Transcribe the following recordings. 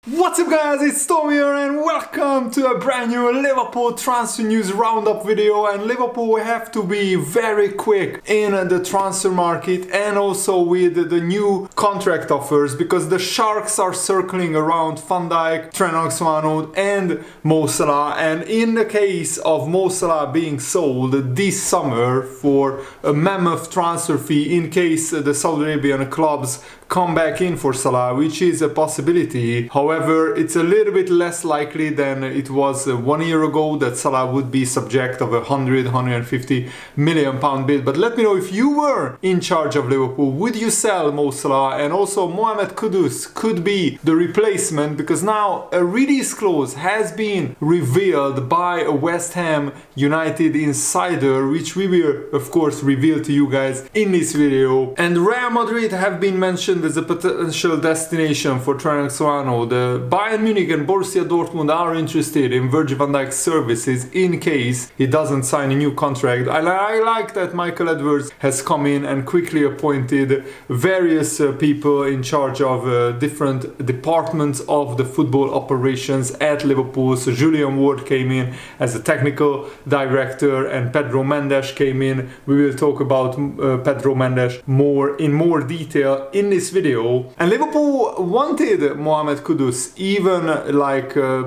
What's up guys, it's Tom here and welcome to a brand new Liverpool transfer news roundup video. And Liverpool have to be very quick in the transfer market and also with the new contract offers, because the Sharks are circling around Van Dijk, Trent Alexander-Arnold and Mo Salah. And in the case of Mo Salah being sold this summer for a mammoth transfer fee in case the Saudi Arabian clubs come back in for Salah, which is a possibility. However, it's a little bit less likely than it was 1 year ago that Salah would be subject of a 150 million pound bid. But let me know, if you were in charge of Liverpool, would you sell Mo Salah? And also Mohamed Kudus could be the replacement, because now a release clause has been revealed by a West Ham United insider, which we will of course reveal to you guys in this video. And Real Madrid have been mentioned as a potential destination for Trent Alexander-Arnold. Bayern Munich and Borussia Dortmund are interested in Virgil van Dijk's services in case he doesn't sign a new contract. I like that Michael Edwards has come in and quickly appointed various people in charge of different departments of the football operations at Liverpool. So Julian Ward came in as a technical director and Pedro Marquez came in. We will talk about Pedro Marquez in more detail in this video. And Liverpool wanted Mohamed Kudus even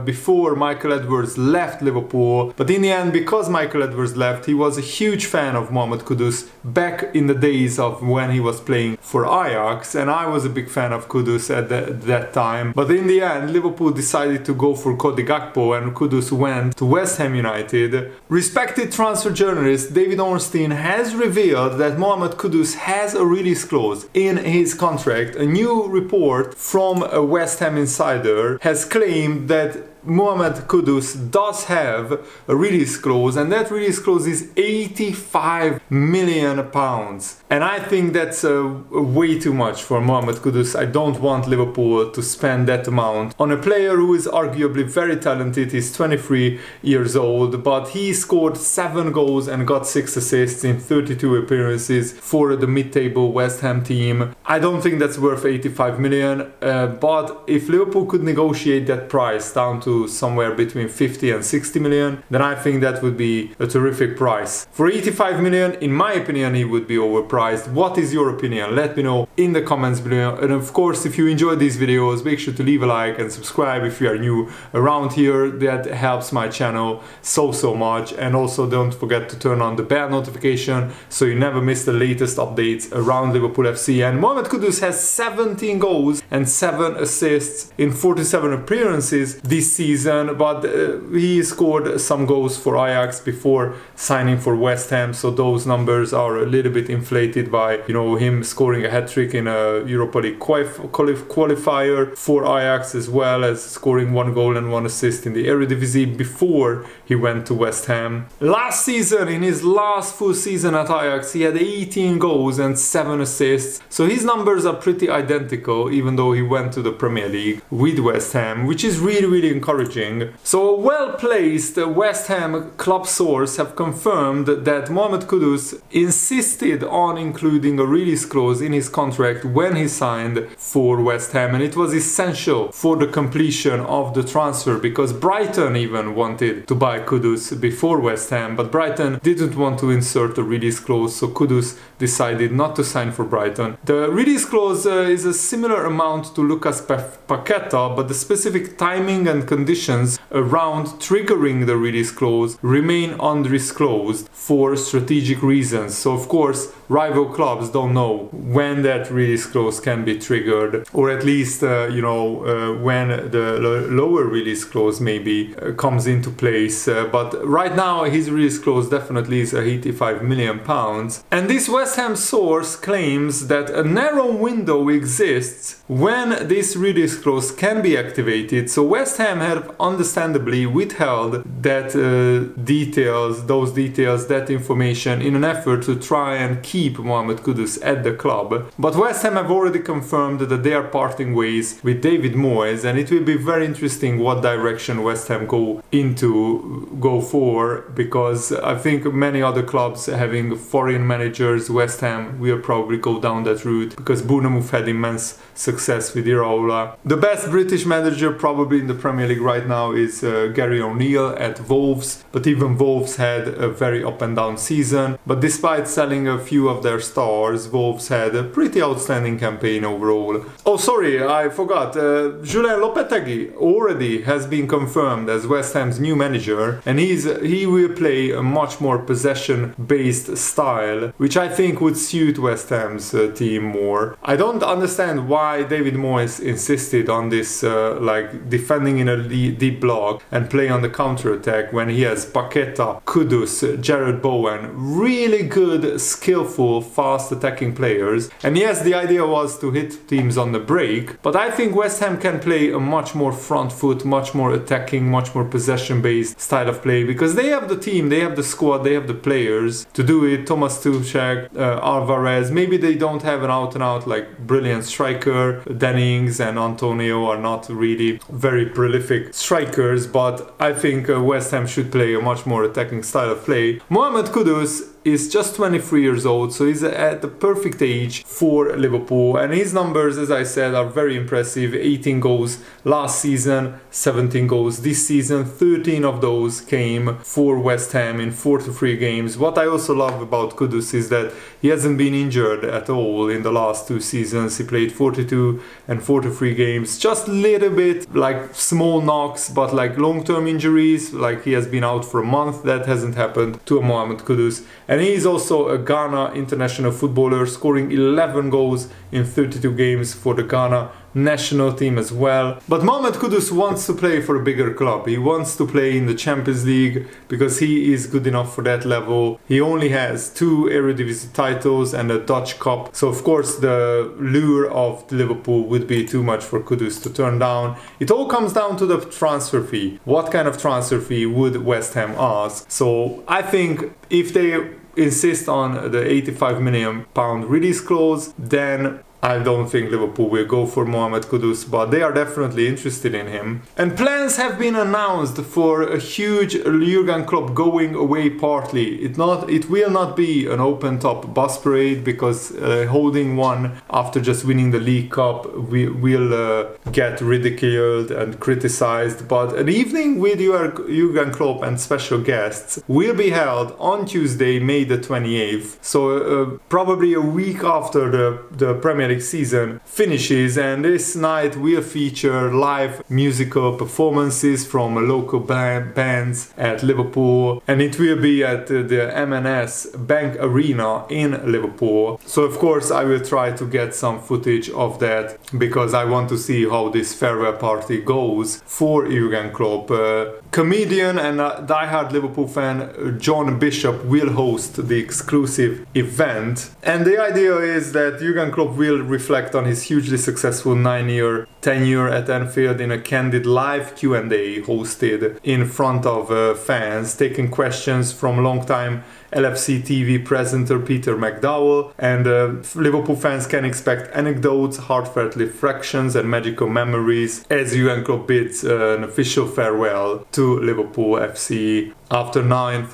before Michael Edwards left Liverpool, but in the end, because Michael Edwards left, he was a huge fan of Mohamed Kudus back in the days of when he was playing for Ajax, and I was a big fan of Kudus at that time. But in the end, Liverpool decided to go for Cody Gakpo and Kudus went to West Ham United. Respected transfer journalist David Ornstein has revealed that Mohamed Kudus has a release clause in his contract. A new report from a West Ham insider has claimed that Mohamed Kudus does have a release clause, and that release clause is 85 million pounds. And I think that's way too much for Mohamed Kudus. I don't want Liverpool to spend that amount on a player who is arguably very talented. He's 23 years old, but he scored 7 goals and got 6 assists in 32 appearances for the mid-table West Ham team. I don't think that's worth 85 million, but if Liverpool could negotiate that price down to somewhere between 50 and 60 million, then I think that would be a terrific price. For 85 million, in my opinion, he would be overpriced. What is your opinion? Let me know in the comments below. And of course, if you enjoyed these videos, make sure to leave a like and subscribe if you are new around here. That helps my channel so much. And also don't forget to turn on the bell notification so you never miss the latest updates around Liverpool FC. And Mohamed Kudus has 17 goals and 7 assists in 47 appearances this season, but he scored some goals for Ajax before signing for West Ham, so those numbers are a little bit inflated by, you know, him scoring a hat-trick in a Europa League qualifier for Ajax, as well as scoring 1 goal and 1 assist in the Eredivisie before he went to West Ham. Last season, in his last full season at Ajax, he had 18 goals and 7 assists, so his numbers are pretty identical, even though he went to the Premier League with West Ham, which is really encouraging. So a well-placed West Ham club source have confirmed that Mohamed Kudus insisted on including a release clause in his contract when he signed for West Ham, and it was essential for the completion of the transfer, because Brighton even wanted to buy Kudus before West Ham, but Brighton didn't want to insert a release clause, so Kudus decided not to sign for Brighton. The release clause is a similar amount to Lucas Paqueta, but the specific timing and conditions around triggering the release clause remain undisclosed for strategic reasons. So of course, rival clubs don't know when that release clause can be triggered, or at least when the lower release clause maybe comes into place. But right now his release clause definitely is 85 million pounds. And this West Ham source claims that a narrow window exists when this release clause can be activated. So West Ham have understandably withheld that those details, that information in an effort to try and keep Mohamed Kudus at the club. But West Ham have already confirmed that they are parting ways with David Moyes, and it will be very interesting what direction West Ham go for, because I think many other clubs having foreign managers, West Ham will probably go down that route, because Bournemouth had immense success with Iraola. The best British manager probably in the Premier League right now is Gary O'Neill at Wolves, but even Wolves had a very up and down season. But despite selling a few of their stars, Wolves had a pretty outstanding campaign overall. Oh, sorry, I forgot. Julien Lopetegui already has been confirmed as West Ham's new manager, and he will play a much more possession-based style, which I think would suit West Ham's team more. I don't understand why David Moyes insisted on this like defending in a deep block and play on the counter-attack when he has Paqueta, Kudus, Jared Bowen, really good, skillful, fast attacking players. And yes, the idea was to hit teams on the break, but I think West Ham can play a much more front foot, much more attacking, much more possession-based style of play, because they have the team, they have the squad, they have the players to do it. Thomas Tuchel, Alvarez, maybe they don't have an out-and-out like brilliant striker. Dennings and Antonio are not really very prolific strikers, but I think West Ham should play a much more attacking style of play. Mohamed Kudus is just 23 years old, so he's at the perfect age for Liverpool, and his numbers, as I said, are very impressive. 18 goals last season, 17 goals this season, 13 of those came for West Ham in 43 games. What I also love about Kudus is that he hasn't been injured at all in the last 2 seasons. He played 42 and 43 games, just a little bit like small knocks, but like long-term injuries, like he has been out for a month. That hasn't happened to Mohamed Kudus. And he is also a Ghana international footballer, scoring 11 goals in 32 games for the Ghana national team as well. But Mohamed Kudus wants to play for a bigger club. He wants to play in the Champions League because he is good enough for that level. He only has 2 Eredivisie titles and a Dutch Cup, so of course the lure of Liverpool would be too much for Kudus to turn down. It all comes down to the transfer fee. What kind of transfer fee would West Ham ask? So I think if they insist on the £85 million release clause, then I don't think Liverpool will go for Mohamed Kudus, but they are definitely interested in him. And plans have been announced for a huge Jurgen Klopp going away party. It will not be an open-top bus parade, because holding one after just winning the League Cup will get ridiculed and criticized. But an evening with Jurgen Klopp and special guests will be held on Tuesday, May the 28th. So probably a week after the Premier League season finishes, and this night will feature live musical performances from local bands at Liverpool, and it will be at the M&S Bank Arena in Liverpool. So of course I will try to get some footage of that, because I want to see how this farewell party goes for Jurgen Klopp. Comedian and diehard Liverpool fan John Bishop will host the exclusive event, and the idea is that Jurgen Klopp will reflect on his hugely successful 9-year tenure at Anfield in a candid live Q&A hosted in front of fans, taking questions from longtime LFC TV presenter Peter McDowell, and Liverpool fans can expect anecdotes, heartfelt reflections and magical memories as Jurgen Klopp bids an official farewell to Liverpool FC after 9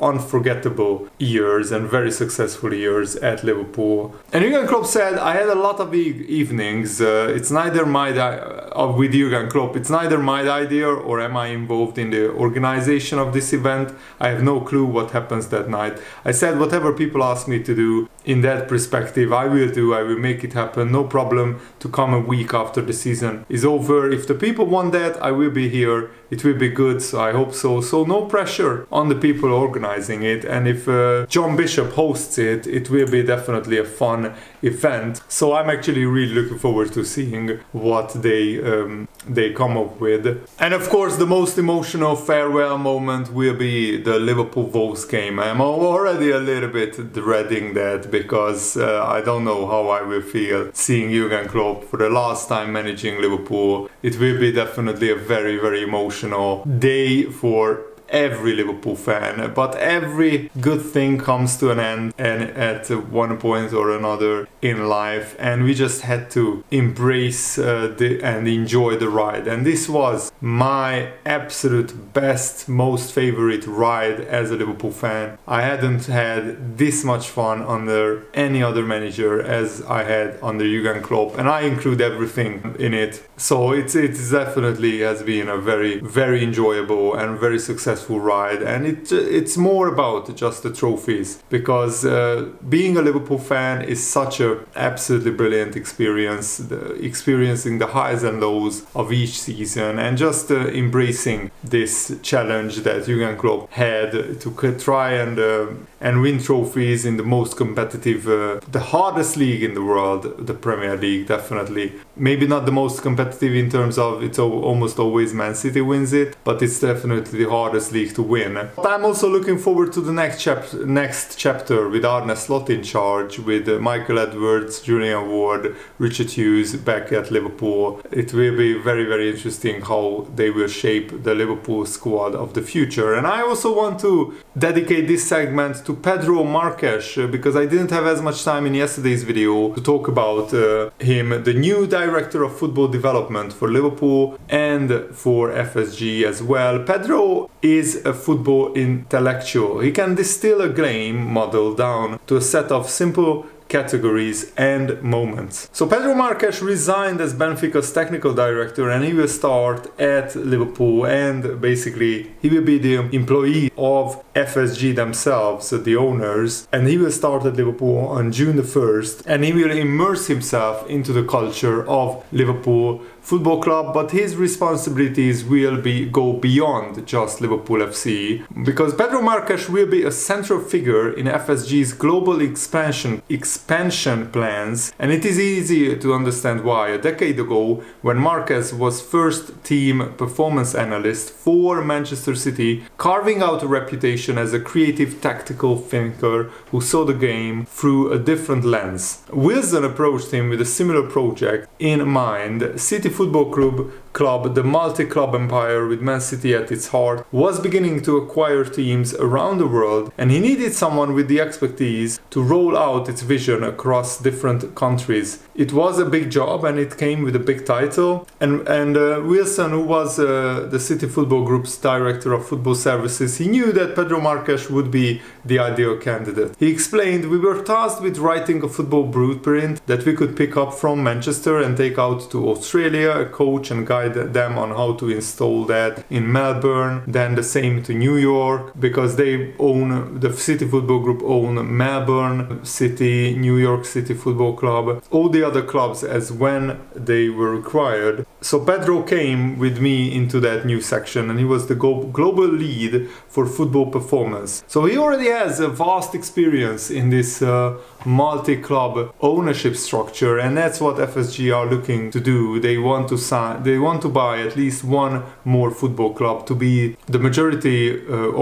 unforgettable years and very successful years at Liverpool. And Jurgen Klopp said, I had a lot of evenings, it's neither my with Jurgen Klopp, it's neither my idea or am I involved in the organization of this event. I have no clue what happens that night. I said whatever people ask me to do in that perspective, I will do. I will make it happen. No problem to come a week after the season is over. If the people want that, I will be here. It will be good, so I hope so. So no pressure on the people organizing it, and if John Bishop hosts it, it will be definitely a fun event. So I'm actually really looking forward to seeing what what they come up with. And of course the most emotional farewell moment will be the Liverpool-Wolves game. I'm already a little bit dreading that, because I don't know how I will feel seeing Jurgen Klopp for the last time managing Liverpool. It will be definitely a very, very emotional day for every Liverpool fan, but every good thing comes to an end and at one point or another in life, and we just had to embrace and enjoy the ride. And this was my absolute best, most favorite ride as a Liverpool fan. I hadn't had this much fun under any other manager as I had under Jurgen Klopp, and I include everything in it. So it's definitely has been a very, very enjoyable and very successful ride, and it's more about just the trophies, because being a Liverpool fan is such a absolutely brilliant experience, experiencing the highs and lows of each season, and just embracing this challenge that Jurgen Klopp had to try and win trophies in the most competitive, the hardest league in the world, the Premier League. Definitely, maybe not the most competitive in terms of it's almost always Man City wins it, but it's definitely the hardest league to win. But I'm also looking forward to the next chapter with Arne Slot in charge, with Michael Edwards, Julian Ward, Richard Hughes back at Liverpool. It will be very, very interesting how they will shape the Liverpool squad of the future. And I also want to dedicate this segment to Pedro Marquez, because I didn't have as much time in yesterday's video to talk about him, the new director of football development for Liverpool and for FSG as well. Pedro is a football intellectual. He can distill a game model down to a set of simple categories and moments. So Pedro Marquez resigned as Benfica's technical director, and he will start at Liverpool, and basically he will be the employee of FSG themselves, the owners, and he will start at Liverpool on June the 1st, and he will immerse himself into the culture of Liverpool Football Club, but his responsibilities will go beyond just Liverpool FC, because Pedro Marquez will be a central figure in FSG's global expansion plans, and it is easy to understand why. A decade ago, when Marquez was first team performance analyst for Manchester City, carving out a reputation as a creative tactical thinker who saw the game through a different lens. Wilson approached him with a similar project in mind. City Football Club, the multi-club empire with Man City at its heart, was beginning to acquire teams around the world, and he needed someone with the expertise to roll out its vision across different countries. It was a big job, and it came with a big title, and Wilson, who was the City Football Group's director of football services, he knew that Pedro Marquez would be the ideal candidate. He explained, "We were tasked with writing a football blueprint that we could pick up from Manchester and take out to Australia, a coach and guide them on how to install that in Melbourne, then the same to New York, because the City Football Group own Melbourne City, New York City Football Club, all the other clubs as when they were required." So Pedro came with me into that new section, and he was the global lead for football performance. So he already has a vast experience in this multi-club ownership structure, and that's what FSG are looking to do. They want to buy at least one more football club to be the majority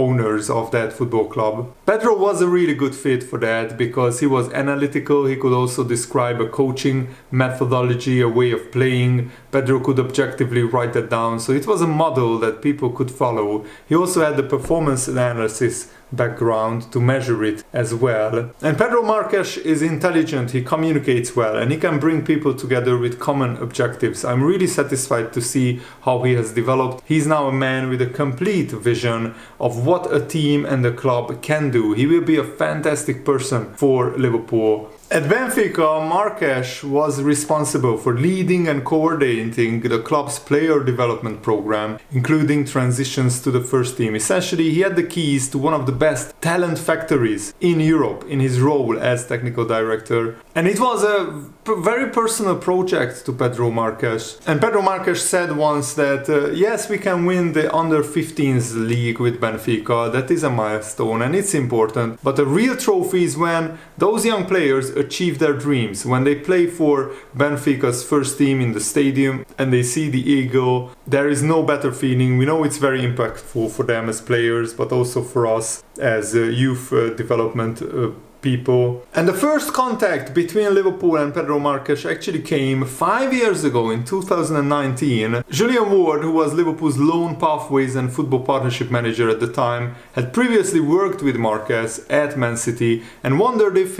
owners of that football club. Pedro was a really good fit for that, because he was analytical. He could also describe a coaching methodology, a way of playing. Pedro could objectively write that down, so it was a model that people could follow. He also had the performance analysis background to measure it as well. And Pedro Marquez is intelligent, he communicates well, and he can bring people together with common objectives. I'm really satisfied to see how he has developed. He's now a man with a complete vision of what a team and a club can do. He will be a fantastic person for Liverpool. At Benfica, Marquez was responsible for leading and coordinating the club's player development program, including transitions to the first team. Essentially, he had the keys to one of the best talent factories in Europe in his role as technical director. And it was a very personal project to Pedro Marquez. And Pedro Marquez said once that, yes, we can win the under-15s league with Benfica. That is a milestone and it's important. But the real trophy is when those young players achieve their dreams. When they play for Benfica's first team in the stadium and they see the eagle, there is no better feeling. We know it's very impactful for them as players, but also for us as youth development people. And the first contact between Liverpool and Pedro Marquez actually came 5 years ago in 2019. Julian Ward, who was Liverpool's loan pathways and football partnership manager at the time, had previously worked with Marquez at Man City and wondered if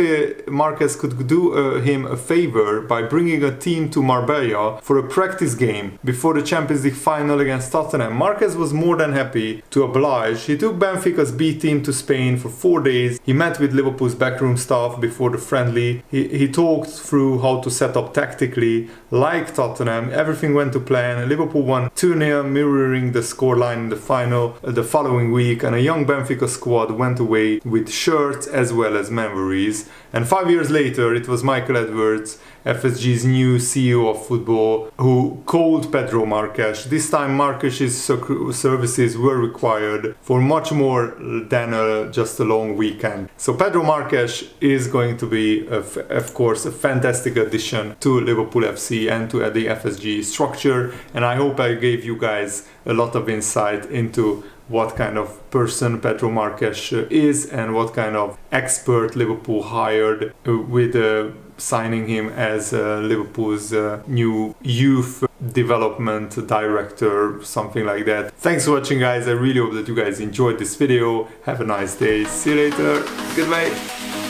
Marquez could do him a favor by bringing a team to Marbella for a practice game before the Champions League final against Tottenham. Marquez was more than happy to oblige. He took Benfica's B team to Spain for 4 days. He met with Liverpool's backroom staff before the friendly. He talked through how to set up tactically. Like Tottenham, everything went to plan. Liverpool won 2-0, mirroring the scoreline in the final the following week, and a young Benfica squad went away with shirts as well as memories. And 5 years later, it was Michael Edwards, FSG's new CEO of football, who called Pedro Marquez. This time Marquez's services were required for much more than just a long weekend. So Pedro Marquez is going to be, of course, a fantastic addition to Liverpool FC and to the FSG structure. And I hope I gave you guys a lot of insight into what kind of person Pedro Marquez is and what kind of expert Liverpool hired with signing him as Liverpool's new youth development director, something like that. Thanks for watching, guys. I really hope that you guys enjoyed this video. Have a nice day. See you later. Goodbye.